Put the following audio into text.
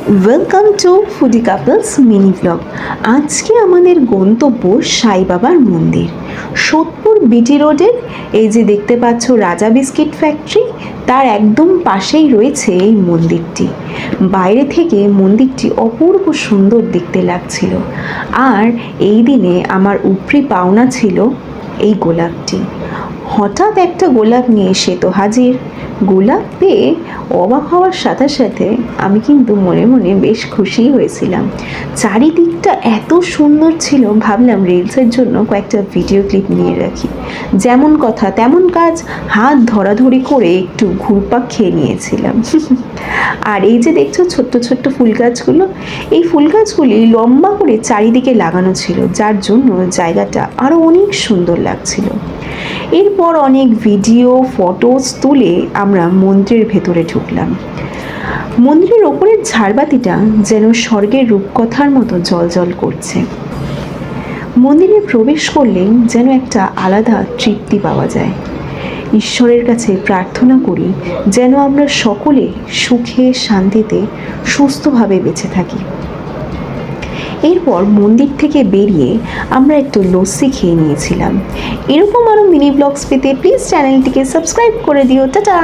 Welcome to foodie couples mini blog. আজকে আমাদের গন্তব্য সাই বাবার মন্দির, সোদপুর বিটি রোডের। এই যে দেখতে পাচ্ছ রাজা বিস্কিট ফ্যাক্টরি, তার একদম পাশেই রয়েছে এই মন্দিরটি। বাইরে থেকে মন্দিরটি অপূর্ব সুন্দর দেখতে লাগছিল। আর এই দিনে আমার উপরি পাওনা ছিল এই গোলাপটি। হঠাৎ একটা গোলাপ নিয়ে এসে তো হাজির। গোলাপ পেয়ে অবাক হওয়ার সাথে সাথে আমি কিন্তু মনে মনে বেশ খুশি হয়েছিলাম। চারিদিকটা এত সুন্দর ছিল, ভাবলাম রিলসের জন্য কয়েকটা ভিডিও ক্লিপ নিয়ে রাখি। যেমন কথা তেমন কাজ, হাত ধরাধরি করে একটু ঘুরপাক খেয়ে নিয়েছিলাম। আর এই যে দেখছো ছোট্ট ছোট্ট ফুল গাছগুলো, এই ফুল গাছগুলি লম্বা করে চারিদিকে লাগানো ছিল, যার জন্য জায়গাটা আরও অনেক সুন্দর লাগছিল। এরপর অনেক ভিডিও ফটোস তুলে আমরা মন্দিরের ভেতরে ঢুকলাম। মন্দিরের ওপরের ঝাড়বাতিটা যেন স্বর্গের রূপকথার মতো জ্বলজ্বল করছে। মন্দিরে প্রবেশ করলে যেন একটা আলাদা তৃপ্তি পাওয়া যায়। ঈশ্বরের কাছে প্রার্থনা করি যেন আমরা সকলে সুখে শান্তিতে সুস্থভাবে বেঁচে থাকি। এরপর মন্দির থেকে বেরিয়ে আমরা একটু লস্যি খেয়ে নিয়েছিলাম। এরকম আরও মিনি ব্লগস পেতে প্লিজ চ্যানেলটিকে সাবস্ক্রাইব করে দিও। টাটা।